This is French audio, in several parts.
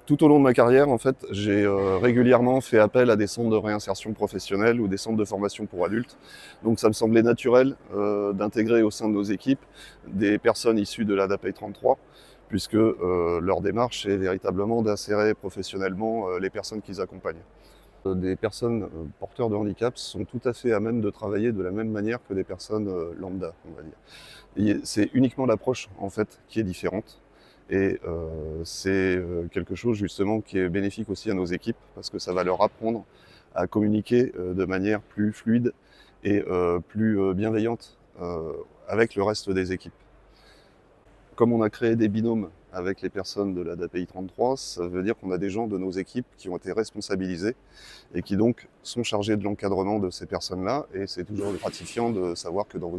Tout au long de ma carrière, en fait, j'ai régulièrement fait appel à des centres de réinsertion professionnelle ou des centres de formation pour adultes. Donc ça me semblait naturel d'intégrer au sein de nos équipes des personnes issues de l'ADAPEI 33, puisque leur démarche est véritablement d'insérer professionnellement les personnes qu'ils accompagnent. Des personnes porteurs de handicap sont tout à fait à même de travailler de la même manière que des personnes lambda, on va dire. C'est uniquement l'approche en fait qui est différente. Et c'est quelque chose justement qui est bénéfique aussi à nos équipes parce que ça va leur apprendre à communiquer de manière plus fluide et plus bienveillante avec le reste des équipes. Comme on a créé des binômes avec les personnes de l'ADAPEI 33, ça veut dire qu'on a des gens de nos équipes qui ont été responsabilisés et qui donc sont chargés de l'encadrement de ces personnes-là. Et c'est toujours gratifiant de savoir que dans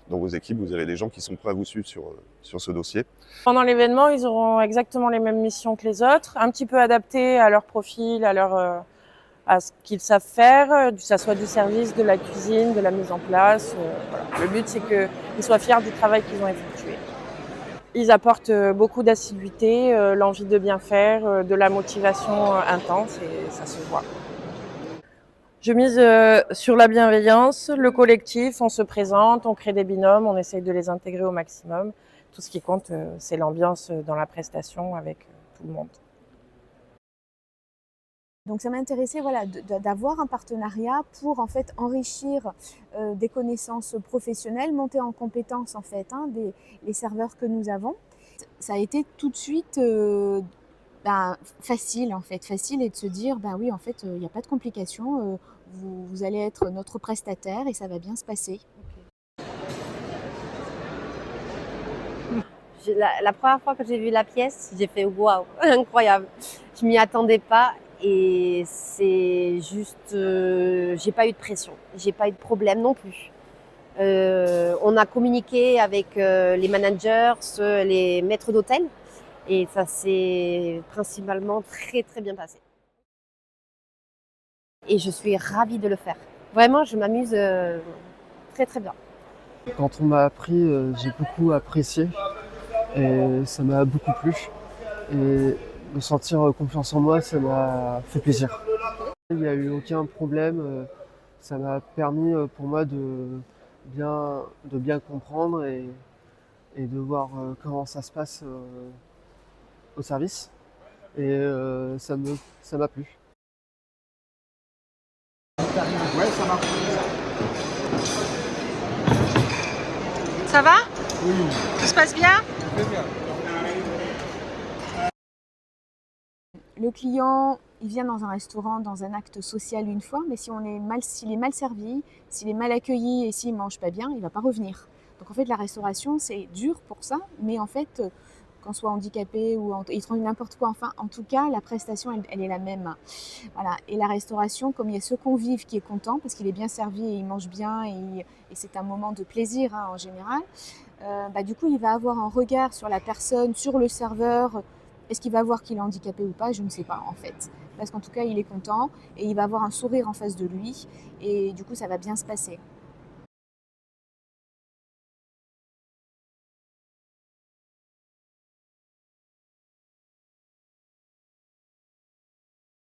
vos équipes, vous avez des gens qui sont prêts à vous suivre sur ce dossier. Pendant l'événement, ils auront exactement les mêmes missions que les autres, un petit peu adaptées à leur profil, à ce qu'ils savent faire, que ça soit du service, de la cuisine, de la mise en place. Voilà. Le but, c'est qu'ils soient fiers du travail qu'ils ont effectué. Ils apportent beaucoup d'assiduité, l'envie de bien faire, de la motivation intense et ça se voit. Je mise sur la bienveillance, le collectif, on se présente, on crée des binômes, on essaye de les intégrer au maximum. Tout ce qui compte, c'est l'ambiance dans la prestation avec tout le monde. Donc ça m'intéressait voilà, d'avoir un partenariat pour en fait enrichir des connaissances professionnelles, monter en compétences en fait les serveurs que nous avons. Ça a été tout de suite facile en fait, facile et de se dire oui en fait il n'y a pas de complications, vous allez être notre prestataire et ça va bien se passer. La première fois que j'ai vu la pièce, j'ai fait waouh, incroyable. Je m'y attendais pas et c'est juste, j'ai pas eu de pression, j'ai pas eu de problème non plus. On a communiqué avec les managers, les maîtres d'hôtel et ça s'est principalement très très bien passé. Et je suis ravie de le faire. Vraiment, je m'amuse très très bien. Quand on m'a appris, j'ai beaucoup apprécié. Et ça m'a beaucoup plu. Et de sentir confiance en moi, ça m'a fait plaisir. Il n'y a eu aucun problème. Ça m'a permis pour moi de bien comprendre et de voir comment ça se passe au service. Et ça m'a plu. Ouais, ça marche. Ça va? Oui. Tout se passe bien? Très bien. Le client, il vient dans un restaurant, dans un acte social une fois, mais s'il est mal servi, s'il est mal accueilli et s'il ne mange pas bien, il ne va pas revenir. Donc en fait, la restauration, c'est dur pour ça, mais en fait, qu'on soit handicapé ou il trouve n'importe quoi, enfin, en tout cas, la prestation, elle est la même. Voilà. Et la restauration, comme il y a ce convive qui est content, parce qu'il est bien servi et il mange bien, et c'est un moment de plaisir en général, du coup, il va avoir un regard sur la personne, sur le serveur. Est-ce qu'il va voir qu'il est handicapé ou pas? Je ne sais pas en fait. Parce qu'en tout cas, il est content et il va avoir un sourire en face de lui et du coup, ça va bien se passer.